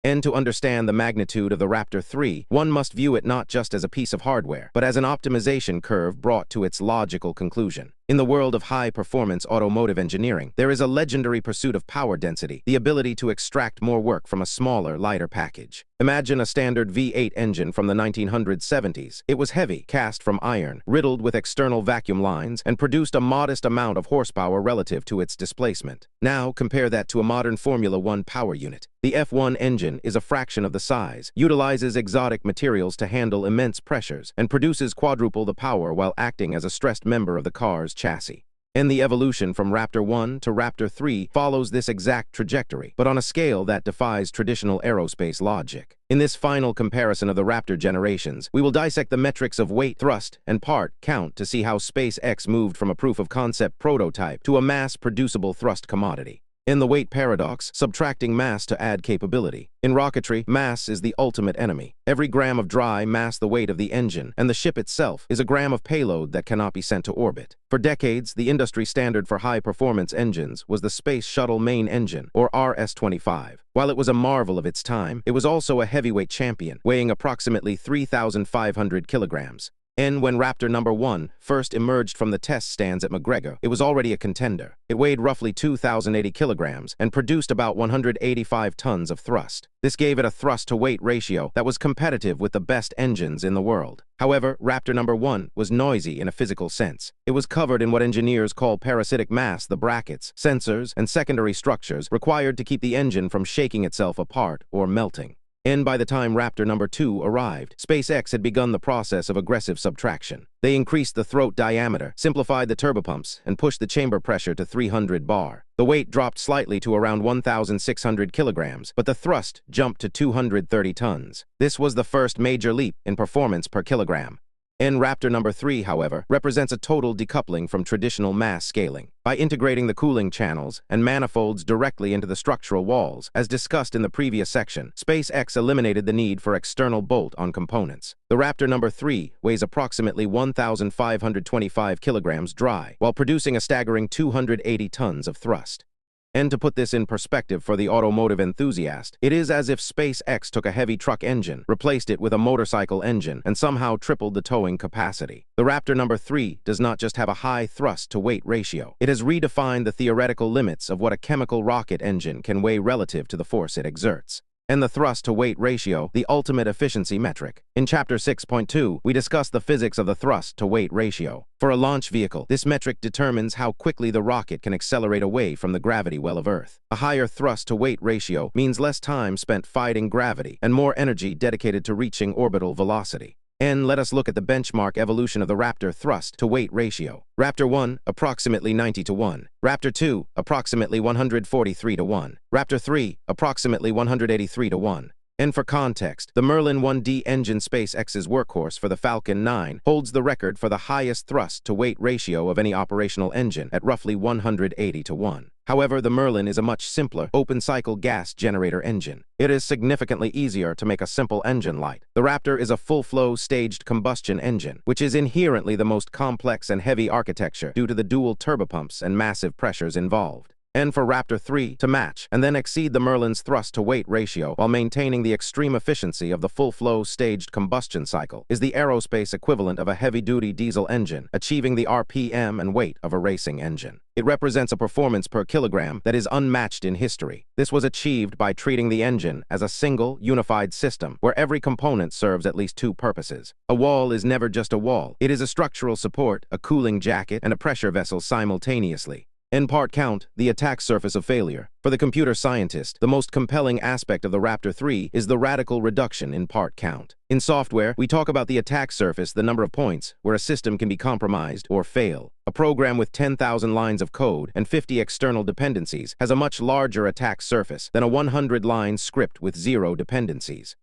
And to understand the magnitude of the Raptor 3, one must view it not just as a piece of hardware, but as an optimization curve brought to its logical conclusion. In the world of high-performance automotive engineering, there is a legendary pursuit of power density, the ability to extract more work from a smaller, lighter package. Imagine a standard V8 engine from the 1970s. It was heavy, cast from iron, riddled with external vacuum lines, and produced a modest amount of horsepower relative to its displacement. Now, compare that to a modern Formula One power unit. The F1 engine is a fraction of the size, utilizes exotic materials to handle immense pressures, and produces quadruple the power while acting as a stressed member of the car's chassis. And the evolution from Raptor 1 to Raptor 3 follows this exact trajectory, but on a scale that defies traditional aerospace logic. In this final comparison of the Raptor generations, we will dissect the metrics of weight, thrust, and part count to see how SpaceX moved from a proof-of-concept prototype to a mass-producible thrust commodity. In the weight paradox, subtracting mass to add capability. In rocketry, mass is the ultimate enemy. Every gram of dry mass the weight of the engine, and the ship itself is a gram of payload that cannot be sent to orbit. For decades, the industry standard for high-performance engines was the Space Shuttle Main Engine, or RS-25. While it was a marvel of its time, it was also a heavyweight champion, weighing approximately 3,500 kilograms. And when Raptor No. 1 first emerged from the test stands at McGregor, it was already a contender. It weighed roughly 2,080 kilograms and produced about 185 tons of thrust. This gave it a thrust-to-weight ratio that was competitive with the best engines in the world. However, Raptor No. 1 was noisy in a physical sense. It was covered in what engineers call parasitic mass, the brackets, sensors, and secondary structures required to keep the engine from shaking itself apart or melting. And by the time Raptor No. 2 arrived, SpaceX had begun the process of aggressive subtraction. They increased the throat diameter, simplified the turbopumps, and pushed the chamber pressure to 300 bar. The weight dropped slightly to around 1,600 kilograms, but the thrust jumped to 230 tons. This was the first major leap in performance per kilogram. Raptor No. 3, however, represents a total decoupling from traditional mass scaling. By integrating the cooling channels and manifolds directly into the structural walls, as discussed in the previous section, SpaceX eliminated the need for external bolt-on components. The Raptor No. 3 weighs approximately 1,525 kilograms dry, while producing a staggering 280 tons of thrust. And to put this in perspective for the automotive enthusiast, it is as if SpaceX took a heavy truck engine, replaced it with a motorcycle engine, and somehow tripled the towing capacity. The Raptor No. 3 does not just have a high thrust-to-weight ratio. It has redefined the theoretical limits of what a chemical rocket engine can weigh relative to the force it exerts. And the thrust-to-weight ratio, the ultimate efficiency metric. In Chapter 6.2, we discuss the physics of the thrust-to-weight ratio. For a launch vehicle, this metric determines how quickly the rocket can accelerate away from the gravity well of Earth. A higher thrust-to-weight ratio means less time spent fighting gravity and more energy dedicated to reaching orbital velocity. And let us look at the benchmark evolution of the Raptor thrust-to-weight ratio. Raptor 1, approximately 90-1. Raptor 2, approximately 143-1. Raptor 3, approximately 183-1. And for context, the Merlin 1D engine, SpaceX's workhorse for the Falcon 9, holds the record for the highest thrust-to-weight ratio of any operational engine at roughly 180-1. However, the Merlin is a much simpler, open-cycle gas generator engine. It is significantly easier to make a simple engine light. The Raptor is a full-flow staged combustion engine, which is inherently the most complex and heavy architecture due to the dual turbopumps and massive pressures involved. And for Raptor 3 to match and then exceed the Merlin's thrust-to-weight ratio while maintaining the extreme efficiency of the full-flow staged combustion cycle is the aerospace equivalent of a heavy-duty diesel engine, achieving the RPM and weight of a racing engine. It represents a performance per kilogram that is unmatched in history. This was achieved by treating the engine as a single, unified system, where every component serves at least two purposes. A wall is never just a wall. It is a structural support, a cooling jacket, and a pressure vessel simultaneously. In part count, the attack surface of failure. For the computer scientist, the most compelling aspect of the Raptor 3 is the radical reduction in part count. In software, we talk about the attack surface, the number of points where a system can be compromised or fail. A program with 10,000 lines of code and 50 external dependencies has a much larger attack surface than a 100-line script with 0 dependencies.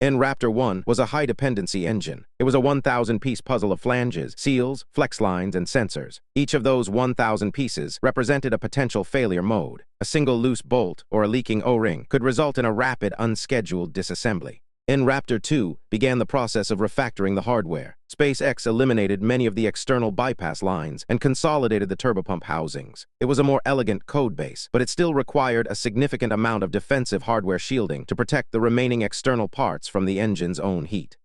And Raptor 1 was a high-dependency engine. It was a 1,000-piece puzzle of flanges, seals, flex lines, and sensors. Each of those 1,000 pieces represented a potential failure mode. A single loose bolt or a leaking O-ring could result in a rapid, unscheduled disassembly. And Raptor 2 began the process of refactoring the hardware. SpaceX eliminated many of the external bypass lines and consolidated the turbopump housings. It was a more elegant code base, but it still required a significant amount of defensive hardware shielding to protect the remaining external parts from the engine's own heat.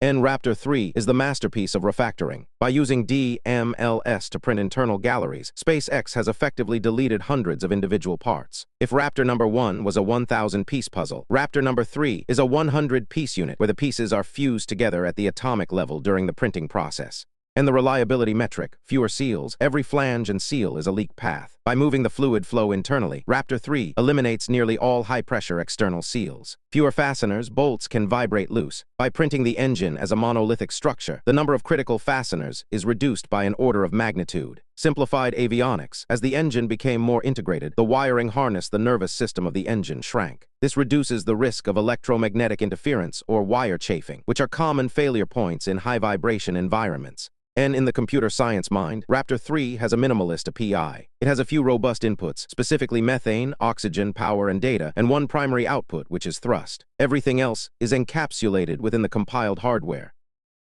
And Raptor 3 is the masterpiece of refactoring. By using DMLS to print internal galleries, SpaceX has effectively deleted hundreds of individual parts. If Raptor number 1 was a 1,000-piece puzzle, Raptor number 3 is a 100-piece unit where the pieces are fused together at the atomic level during the printing process. And the reliability metric, fewer seals, every flange and seal is a leak path. By moving the fluid flow internally, Raptor 3 eliminates nearly all high-pressure external seals. Fewer fasteners, bolts can vibrate loose. By printing the engine as a monolithic structure, the number of critical fasteners is reduced by an order of magnitude. Simplified avionics. As the engine became more integrated, the wiring harness the nervous system of the engine shrank. This reduces the risk of electromagnetic interference or wire chafing, which are common failure points in high-vibration environments. And in the computer science mind, Raptor 3 has a minimalist API. It has a few robust inputs, specifically methane, oxygen, power, and data, and one primary output, which is thrust. Everything else is encapsulated within the compiled hardware.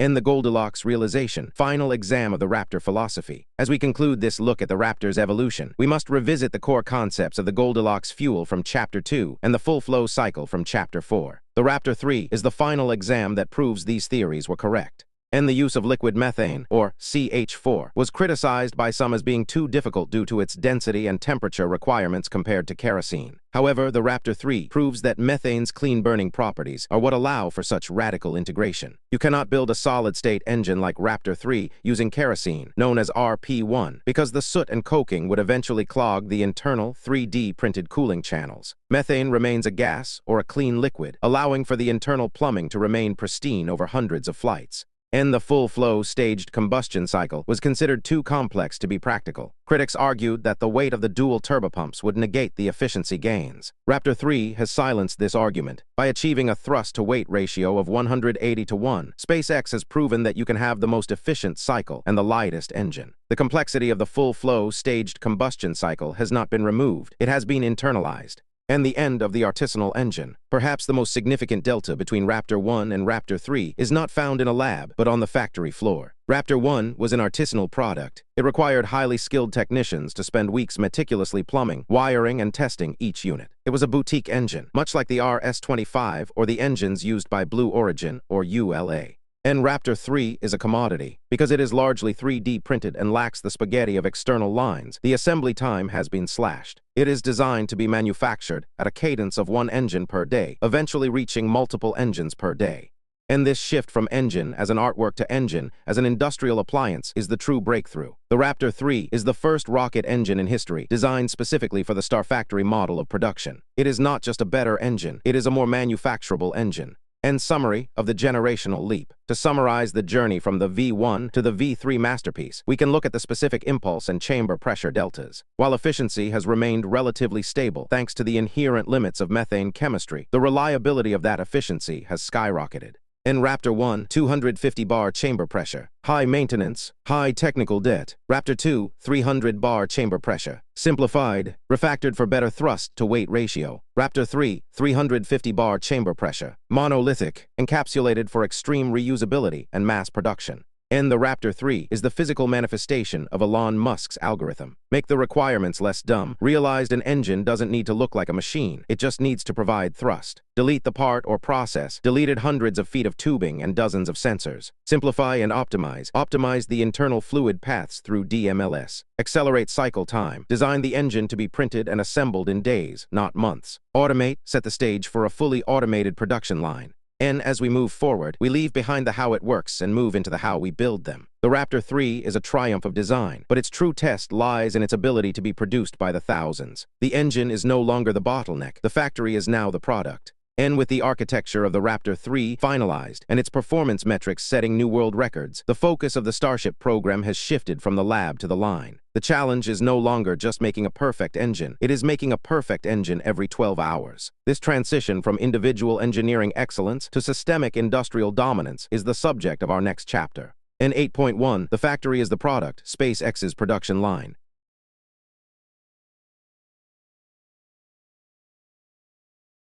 And the Goldilocks realization, final exam of the Raptor philosophy. As we conclude this look at the Raptor's evolution, we must revisit the core concepts of the Goldilocks fuel from Chapter 2 and the full flow cycle from Chapter 4. The Raptor 3 is the final exam that proves these theories were correct. And the use of liquid methane, or CH4, was criticized by some as being too difficult due to its density and temperature requirements compared to kerosene. However, the Raptor 3 proves that methane's clean-burning properties are what allow for such radical integration. You cannot build a solid-state engine like Raptor 3 using kerosene, known as RP1, because the soot and coking would eventually clog the internal 3D-printed cooling channels. Methane remains a gas or a clean liquid, allowing for the internal plumbing to remain pristine over hundreds of flights. And the full-flow staged combustion cycle was considered too complex to be practical. Critics argued that the weight of the dual turbopumps would negate the efficiency gains. Raptor 3 has silenced this argument. By achieving a thrust-to-weight ratio of 180:1, SpaceX has proven that you can have the most efficient cycle and the lightest engine. The complexity of the full-flow staged combustion cycle has not been removed. It has been internalized. And the end of the artisanal engine. Perhaps the most significant delta between Raptor 1 and Raptor 3 is not found in a lab, but on the factory floor. Raptor 1 was an artisanal product. It required highly skilled technicians to spend weeks meticulously plumbing, wiring, and testing each unit. It was a boutique engine, much like the RS-25 or the engines used by Blue Origin or ULA. And Raptor 3 is a commodity. Because it is largely 3D printed and lacks the spaghetti of external lines, the assembly time has been slashed. It is designed to be manufactured at a cadence of 1 engine per day, eventually reaching multiple engines per day. And this shift from engine as an artwork to engine as an industrial appliance is the true breakthrough. The Raptor 3 is the first rocket engine in history designed specifically for the Star Factory model of production. It is not just a better engine, it is a more manufacturable engine. And summary of the generational leap. To summarize the journey from the V1 to the V3 masterpiece, we can look at the specific impulse and chamber pressure deltas. While efficiency has remained relatively stable thanks to the inherent limits of methane chemistry, the reliability of that efficiency has skyrocketed. In Raptor 1, 250 bar chamber pressure, high maintenance, high technical debt. Raptor 2, 300 bar chamber pressure, simplified, refactored for better thrust-to-weight ratio. Raptor 3, 350 bar chamber pressure, monolithic, encapsulated for extreme reusability and mass production. And the Raptor 3 is the physical manifestation of Elon Musk's algorithm. Make the requirements less dumb. Realized an engine doesn't need to look like a machine. It just needs to provide thrust. Delete the part or process. Deleted hundreds of feet of tubing and dozens of sensors. Simplify and optimize. Optimize the internal fluid paths through DMLS. Accelerate cycle time. Design the engine to be printed and assembled in days, not months. Automate. Set the stage for a fully automated production line. And as we move forward, we leave behind the how it works and move into the how we build them. The Raptor 3 is a triumph of design, but its true test lies in its ability to be produced by the thousands. The engine is no longer the bottleneck. The factory is now the product. And with the architecture of the Raptor 3 finalized and its performance metrics setting new world records, the focus of the Starship program has shifted from the lab to the line. The challenge is no longer just making a perfect engine. It is making a perfect engine every 12 hours. This transition from individual engineering excellence to systemic industrial dominance is the subject of our next chapter. In 8.1, the factory is the product, SpaceX's production line.